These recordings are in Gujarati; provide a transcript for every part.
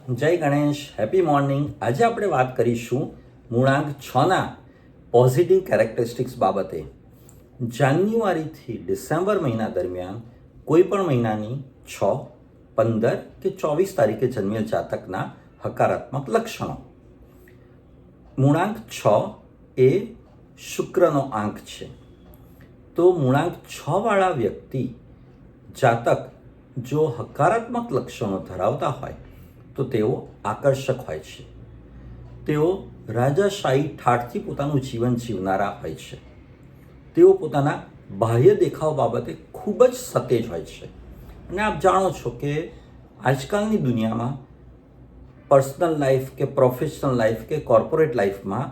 જય ગણેશ, હેપી મોર્નિંગ. આજે આપણે વાત કરીશું મૂળાંક 6ના પોઝિટિવ કેરેક્ટરિસ્ટિક્સ બાબતે. જાન્યુઆરીથી ડિસેમ્બર મહિના દરમિયાન કોઈ પણ મહિનાની 6, 15 કે 24 તારીખે જન્મેલ જાતકના હકારાત્મક લક્ષણો. મૂળાંક 6 એ શુક્રનો આંક છે. તો મૂળાંક 6 વાળા વ્યક્તિ જાતક જો હકારાત્મક લક્ષણો ધરાવતા હોય તો તેઓ આકર્ષક હોય છે. તેઓ રાજાશાહી ઠાઠથી પોતાનું જીવન જીવનારા હોય છે. તેઓ પોતાના બાહ્ય દેખાવ બાબતે ખૂબ જ સતેજ હોય છે. અને આપ જાણો છો કે આજકાલની દુનિયામાં પર્સનલ લાઈફ કે પ્રોફેશનલ લાઈફ કે કોર્પોરેટ લાઈફમાં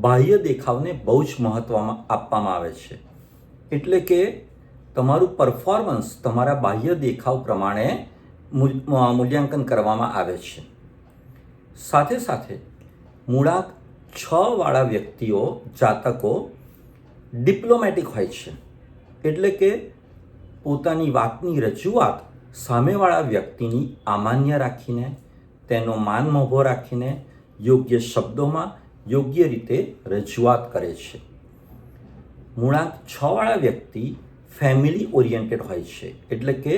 બાહ્ય દેખાવને બહુ જ મહત્વ આપવામાં આવે છે. એટલે કે તમારું પરફોર્મન્સ તમારા બાહ્ય દેખાવ પ્રમાણે મૂલ્યાંકન કરવામાં આવે છે. સાથે સાથે મૂળાંક 6 વાળા વ્યક્તિઓ જાતકો ડિપ્લોમેટિક હોય છે. એટલે કે પોતાની વાતની રજૂઆત સામેવાળા વ્યક્તિની અમાન્ય રાખીને, તેનો માન મોભો રાખીને યોગ્ય શબ્દોમાં યોગ્ય રીતે રજૂઆત કરે છે. મૂળાંક 6 વાળા વ્યક્તિ ફેમિલી ઓરિએન્ટેડ હોય છે. એટલે કે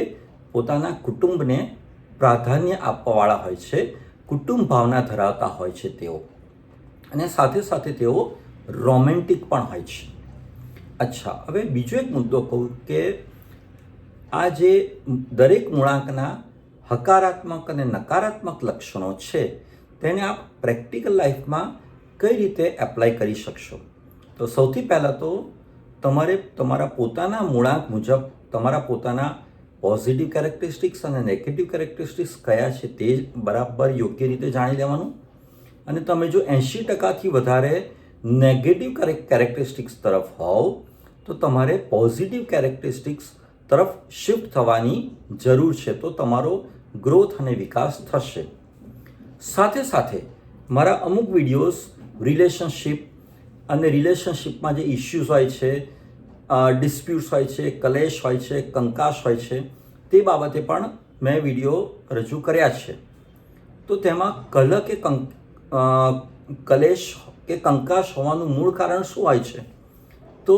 પોતાના કુટુંબને પ્રાધાન્ય આપવાવાળા હોય છે. કુટુંબ ભાવના ધરાવતા હોય છે તેઓ. અને સાથે સાથે તેઓ રોમેન્ટિક પણ હોય છે. અચ્છા, હવે બીજો એક મુદ્દો કહું કે આ જે દરેક મૂળાંકના હકારાત્મક અને નકારાત્મક લક્ષણો છે તેને આપ પ્રેક્ટિકલ લાઈફમાં કઈ રીતે એપ્લાય કરી શકશો. તો સૌથી પહેલાં તો તમારે તમારા પોતાના મૂળાંક મુજબ તમારા પોતાના પોઝિટિવ કેરેક્ટરિસ્ટિક્સ અને નેગેટિવ કેરેક્ટરિસ્ટિક્સ કયા છે તે બરાબર યોગ્ય રીતે જાણી લેવાનું. અને તમે જો 80%થી વધારે નેગેટિવ કેરેક્ટરિસ્ટિક્સ તરફ હોવ તો તમારે પોઝિટિવ કેરેક્ટરિસ્ટિક્સ તરફ શિફ્ટ થવાની જરૂર છે. તો તમારો ગ્રોથ અને વિકાસ થશે. સાથે સાથે મારા અમુક વિડીયોઝ રિલેશનશિપ અને રિલેશનશિપમાં જે ઇશ્યુઝ હોય છે, ડિસ્પ્યુટ્સ હોય છે, કલેશ હોય છે, કંકાશ હોય છે, તે બાબતે પણ મેં વિડીયો રજૂ કર્યા છે. તો તેમાં કલહ કે કલેશ કે કંકાશ હોવાનું મૂળ કારણ શું હોય છે? તો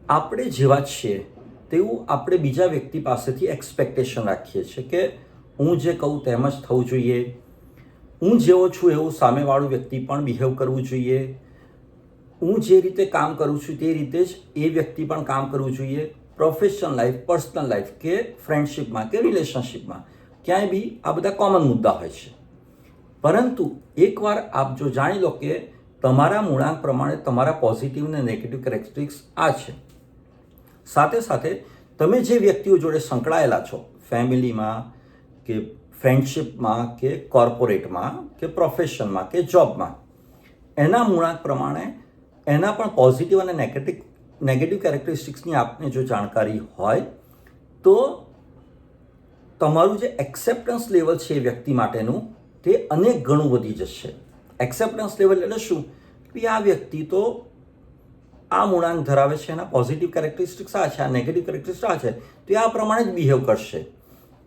આપણે જેવા છીએ તેવું આપણે બીજા વ્યક્તિ પાસેથી એક્સપેક્ટેશન રાખીએ છીએ કે હું જે કહું તેમ જ થવું જોઈએ, હું જેવો છું એવું સામેવાળું વ્યક્તિ પણ બિહેવ કરવું જોઈએ, હું જે રીતે કામ કરું છું તે રીતે જ એ વ્યક્તિ પણ કામ કરવું જોઈએ. પ્રોફેશનલ લાઈફ, પર્સનલ લાઈફ કે ફ્રેન્ડશિપમાં કે રિલેશનશિપમાં ક્યાંય બી આ બધા કોમન મુદ્દા હોય છે. પરંતુ એકવાર આપ જો જાણી લો કે તમારા મૂળાંક પ્રમાણે તમારા પોઝિટિવ અને નેગેટિવ કેરેક્ટરિસ્ટિક્સ આ છે, સાથે સાથે તમે જે વ્યક્તિઓ જોડે સંકળાયેલા છો, ફેમિલીમાં કે ફ્રેન્ડશિપમાં કે કોર્પોરેટમાં કે પ્રોફેશનમાં કે જોબમાં, એના મૂળાંક પ્રમાણે એના પણ પોઝિટિવ અને નેગેટિવ કેરેક્ટરિસ્ટિક્સની આપને જો જાણકારી હોય તો તમારું જે એક્સેપ્ટન્સ લેવલ છે એ વ્યક્તિ માટેનું તે અનેક ગણું વધી જશે. એક્સેપ્ટન્સ લેવલ એટલે શું? કે આ વ્યક્તિ તો આ મૂળાંક ધરાવે છે, એના પોઝિટિવ કેરેક્ટરિસ્ટિક્સ આ છે, આ નેગેટિવ કેરેક્ટરિસ્ટિક્સ આ છે, તો આ પ્રમાણે જ બિહેવ કરશે.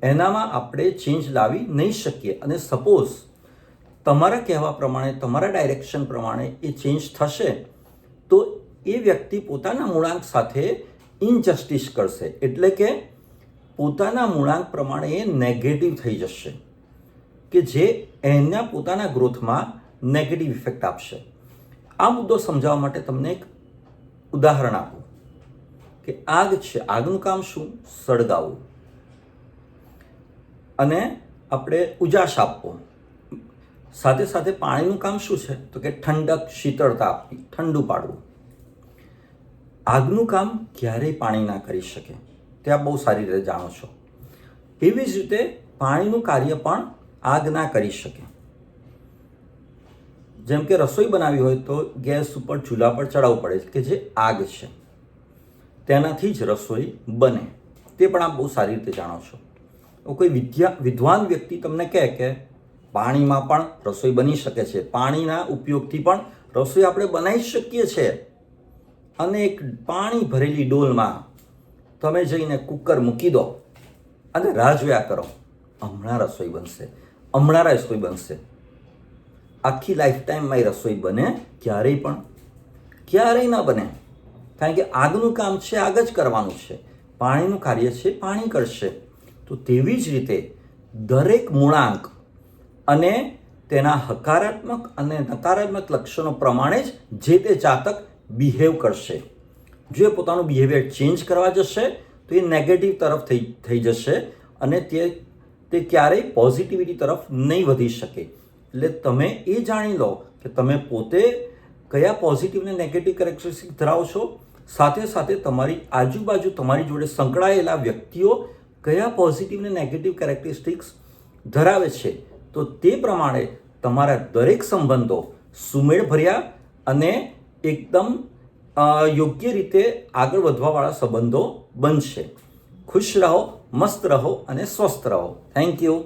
એનામાં આપણે ચેન્જ લાવી નહીં શકીએ. અને સપોઝ તમારા કહેવા પ્રમાણે, તમારા ડાયરેક્શન પ્રમાણે એ ચેન્જ થશે તો એ વ્યક્તિ પોતાના મૂળાંક સાથે ઇનજસ્ટિસ કરશે. એટલે કે પોતાના મૂળાંક પ્રમાણે એ નેગેટિવ થઈ જશે કે જે એના પોતાના ગ્રોથમાં નેગેટિવ ઇફેક્ટ આપશે. આ મુદ્દો સમજાવવા માટે તમને એક ઉદાહરણ આપું કે આગ છે, આગનું કામ શું? સળગાવવું. અને આપણે ઉજાસ આપવો. સાથે સાથે પાણીનું કામ શું છે? તો કે ઠંડક, શીતળતા આપવી, ઠંડુ પાડવું. આગનું કામ ક્યારેય પાણી ના કરી શકે, તે આપ બહુ સારી રીતે જાણો છો. એવી જ રીતે પાણીનું કાર્ય પણ આગ ના કરી શકે. જેમ કે રસોઈ બનાવી હોય તો ગેસ ઉપર ચૂલા પર ચડાવવું પડે કે જે આગ છે, તેનાથી જ રસોઈ બને. તે પણ આપ બહુ સારી રીતે જાણો છો. કોઈ વિદ્વાન વ્યક્તિ તમને કહે કે પાણીમાં પણ રસોઈ બની શકે છે, પાણીના ઉપયોગથી પણ રસોઈ આપણે બનાવી શકીએ છીએ, અને એક પાણી ભરેલી ડોલમાં તમે જઈને કુકર મૂકી દો અને રાહ જોયા કરો, હમણાં રસોઈ બનશે. હમણાં રસોઈ બનશે. આખી લાઈફ ટાઈમમાં એ રસોઈ બને ક્યારેય ન બને. કારણ કે આગનું કામ છે આગ જ કરવાનું છે, પાણીનું કાર્ય છે પાણી કરશે. તો તેવી જ રીતે દરેક મૂળાંક અને તેના હકારાત્મક અને નકારાત્મક લક્ષણો પ્રમાણે જ જે તે જાતક બિહેવ કરશે. જો એ પોતાનું બિહેવિયર ચેન્જ કરવા જશે તો એ નેગેટિવ તરફ થઈ જશે અને તે ક્યારેય પોઝિટિવિટી તરફ નહીં વધી શકે. એટલે તમે એ જાણી લો કે તમે પોતે કયા પોઝિટિવ ને નેગેટિવ કેરેક્ટરિસ્ટિક ધરાવો છો, સાથે સાથે તમારી આજુબાજુ તમારી જોડે સંકળાયેલા વ્યક્તિઓ કયા પોઝિટિવ ને નેગેટિવ કેરેક્ટરિસ્ટિક્સ ધરાવે છે. તો તે પ્રમાણે તમારા દરેક સંબંધો સુમેળભર્યા અને એકદમ યોગ્ય રીતે આગળ વધવાવાળા સંબંધો બનશે. ખુશ રહો, મસ્ત રહો અને સ્વસ્થ રહો. Thank you.